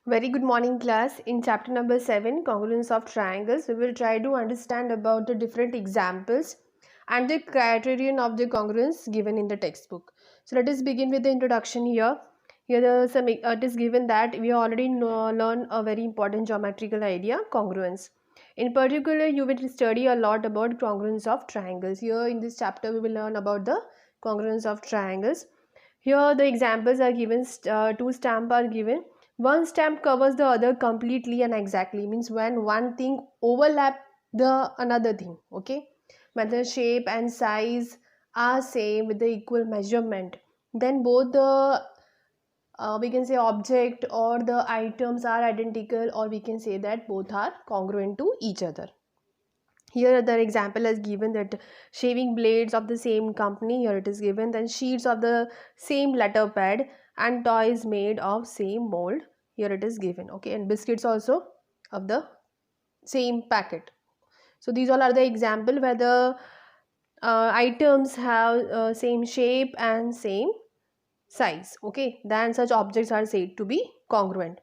Very good morning, class. In chapter number 7, congruence of triangles, we will try to understand about the different examples and the criterion of the congruence given in the textbook. So let us begin with the introduction here. Here it is given that we already learn a very important geometrical idea, congruence. In particular, you will study a lot about congruence of triangles. Here in this chapter, we will learn about the congruence of triangles. Here the examples are given, two stamps are given. One stamp covers the other completely and exactly, means when one thing overlap the another thing, okay, when the shape and size are same with the equal measurement, then both the we can say object or the items are identical, or we can say that both are congruent to each other. Here the example is given that shaving blades of the same company, here it is given, then sheets of the same letter pad and toys made of same mold, here it is given, okay, and biscuits also of the same packet. So these all are the example where the items have same shape and same size, okay, then such objects are said to be congruent.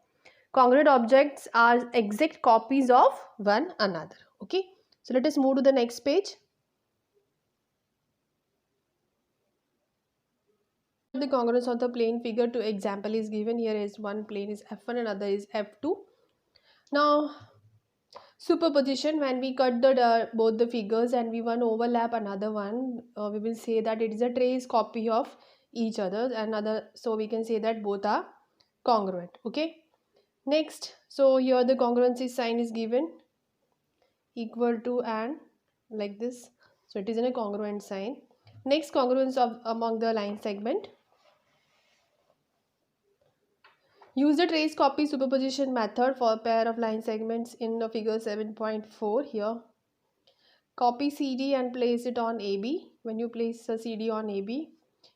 Congruent objects are exact copies of one another, okay. So let us move to the next page. The congruence of the plane figure to example is given. Here is one plane is f1 and other is f2. Now superposition, when we cut the both the figures and we one overlap another one, we will say that it is a trace copy of each other and other, so we can say that both are congruent, okay. Next, so here the congruency sign is given, equal to and like this, so it is in a congruent sign. Next, congruence of among the line segment. Use the trace copy superposition method for a pair of line segments in figure 7.4 here. Copy CD and place it on AB. When you place a CD on AB,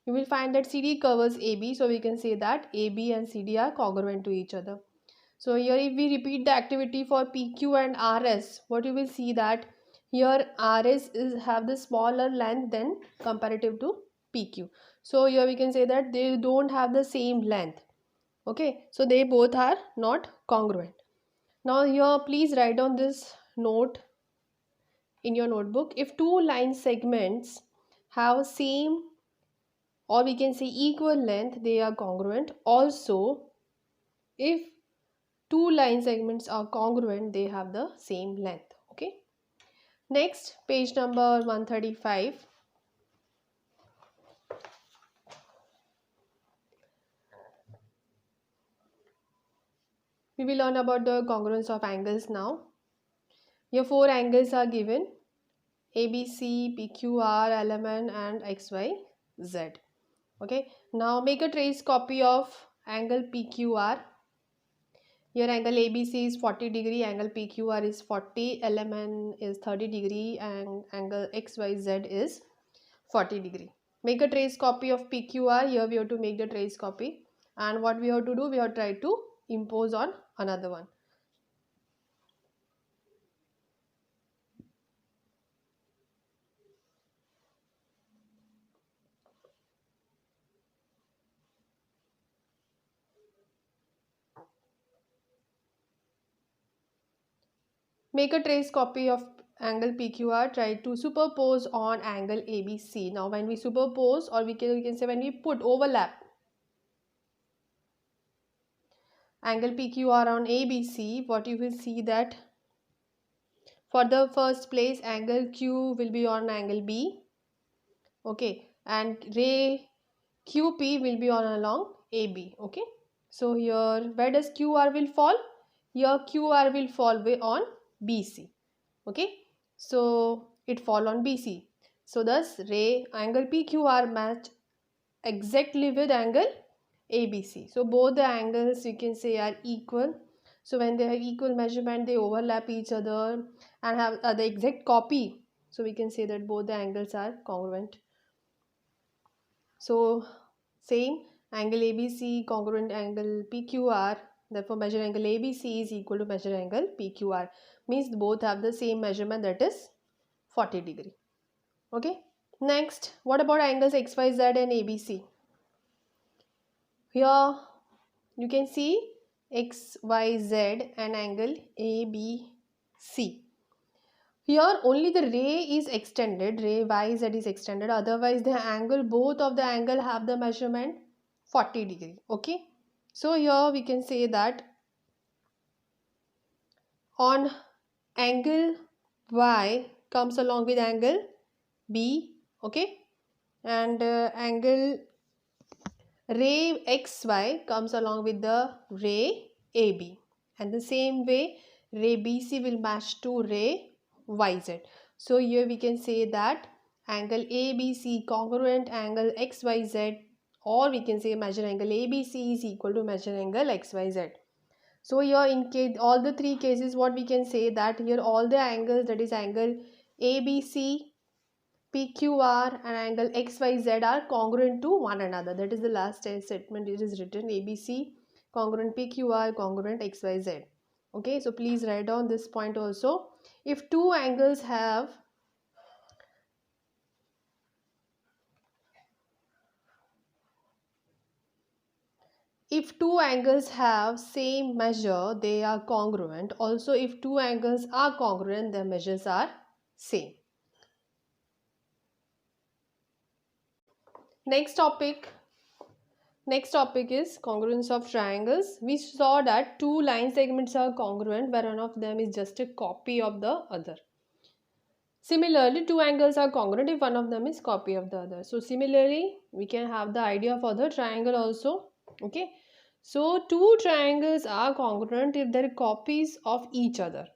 you will find that CD covers AB, so we can say that AB and CD are congruent to each other. So here if we repeat the activity for PQ and RS, what you will see that here RS is have the smaller length than comparative to PQ. So here we can say that they don't have the same length. Okay, so they both are not congruent. Now here please write down this note in your notebook. If two line segments have same, or we can say equal length, they are congruent. Also, if two line segments are congruent, they have the same length, okay. Next, page number 135. We will learn about the congruence of angles now. Here four angles are given: ABC, PQR, LMN and XYZ. Okay, now make a trace copy of angle PQR. Here angle ABC is 40 degree, angle PQR is 40, LMN is 30 degree and angle XYZ is 40 degree. Make a trace copy of PQR. Here we have to make the trace copy, and what we have to do, we have tried to impose on another one. Make a trace copy of angle PQR, try to superpose on angle ABC. Now when we superpose, or we can say when we put overlap angle PQR on ABC, what you will see that for the first place angle Q will be on angle B, okay, and ray QP will be on along AB, okay. So here where does QR will fall? Here QR will fall on BC, okay, so it fall on BC. So thus ray angle PQR match exactly with angle ABC. So both the angles you can say are equal. So when they have equal measurement, they overlap each other and have the exact copy. So we can say that both the angles are congruent. So same angle ABC congruent angle PQR. Therefore measure angle ABC is equal to measure angle PQR. Means both have the same measurement, that is 40 degree. Okay. Next, what about angles XYZ and ABC? Here you can see XYZ and angle ABC. Here only the ray is extended, ray YZ is extended, otherwise the angle, both of the angle have the measurement 40 degree. Okay, so here we can say that on angle Y comes along with angle B, okay, and angle ray XY comes along with the ray AB, and the same way ray BC will match to ray YZ. So here we can say that angle ABC congruent angle XYZ, or we can say measure angle ABC is equal to measure angle XYZ. So here in case all the three cases, what we can say that here all the angles, that is angle ABC, PQR and angle XYZ are congruent to one another. That is the last statement. It is written ABC congruent PQR congruent XYZ. Okay, so please write down this point also. If two angles have same measure, they are congruent. Also, if two angles are congruent, their measures are same. Next topic is congruence of triangles. We saw that two line segments are congruent where one of them is just a copy of the other. Similarly, two angles are congruent if one of them is copy of the other. So similarly, we can have the idea for the triangle also. Okay, so two triangles are congruent if they are copies of each other.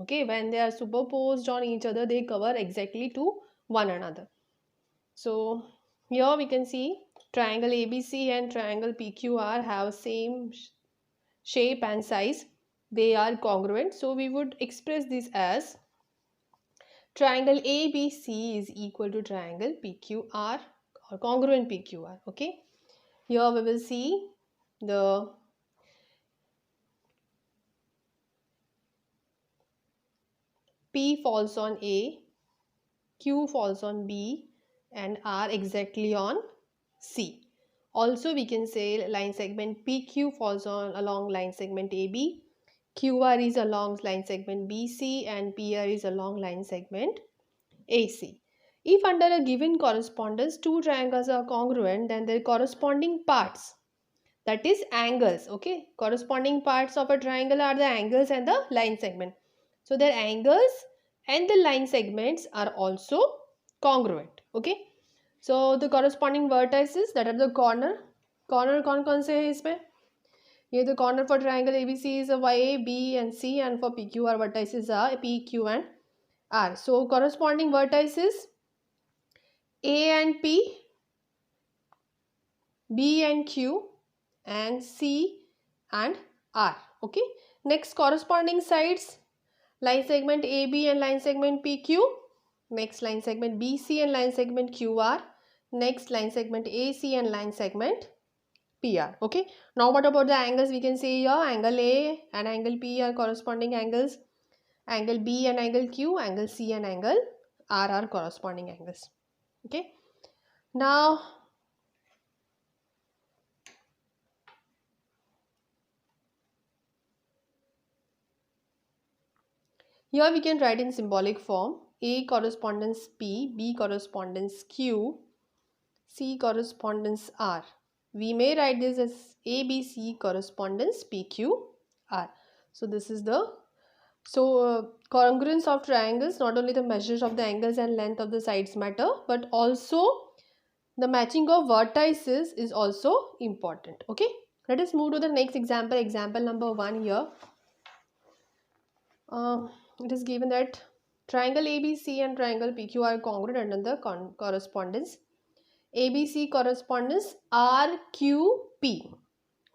Okay, when they are superposed on each other, they cover exactly to one another. So here we can see triangle ABC and triangle PQR have same shape and size. They are congruent. So we would express this as triangle ABC is equal to triangle PQR or congruent PQR. Okay. Here we will see the P falls on A, Q falls on B and R exactly on C. Also we can say line segment PQ falls on along line segment AB, QR is along line segment BC and PR is along line segment AC. If under a given correspondence two triangles are congruent, then their corresponding parts, that is angles, okay, corresponding parts of a triangle are the angles and the line segment. So their angles and the line segments are also congruent. Okay, so the corresponding vertices, that are the corner कौन से है इसमें, ये the corner for triangle ABC is a YA, B and C, and for PQR vertices are P, Q and R. So corresponding vertices A and P, B and Q and C and R. Okay, next corresponding sides, line segment AB and line segment PQ, next line segment BC and line segment QR, next line segment AC and line segment PR. Okay, now what about the angles? We can say here angle A and angle P are corresponding angles, angle B and angle Q, angle C and angle R are corresponding angles. Okay, now here we can write in symbolic form A correspondence P, B correspondence Q, C correspondence R. We may write this as ABC correspondence PQR. So this is the congruence of triangles. Not only the measures of the angles and length of the sides matter, but also the matching of vertices is also important. Okay, let us move to the next example. Example number 1 here. It is given that triangle ABC and triangle PQ are congruent under the correspondence ABC correspondence RQP.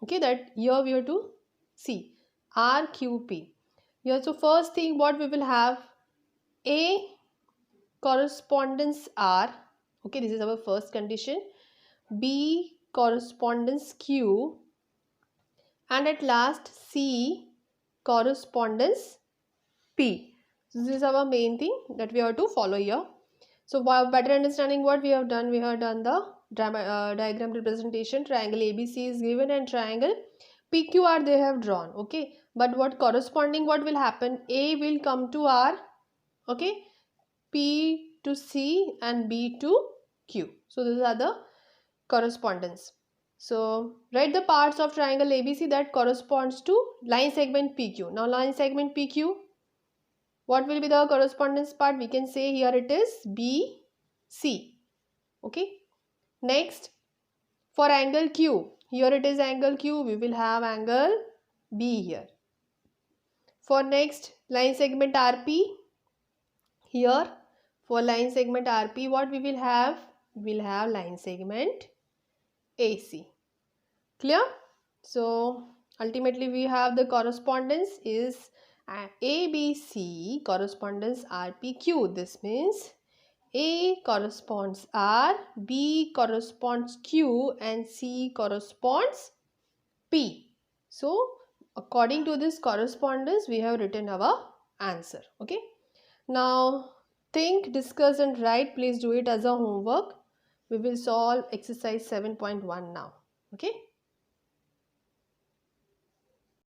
Okay, that here we have to see RQP. Here, so first thing what we will have, A correspondence R. Okay, this is our first condition. B correspondence Q, and at last C correspondence P. So this is our main thing that we have to follow here. So for better understanding what we have done the diagram representation. Triangle ABC is given and triangle PQR they have drawn, okay, but what corresponding, what will happen, A will come to R, okay, P to C and B to Q. So these are the correspondence. So write the parts of triangle ABC that corresponds to line segment PQ. Now line segment PQ, what will be the correspondence part? We can say here it is BC, okay. Next, for angle Q, here it is angle Q, we will have angle B here. For next line segment RP, here for line segment RP, what we will have? We will have line segment AC. Clear? So ultimately we have the correspondence is ABC correspondence RPQ. This means A corresponds R, B corresponds Q and C corresponds P. So according to this correspondence we have written our answer. Okay. Now think, discuss and write. Please do it as a homework. We will solve exercise 7.1 now. Okay.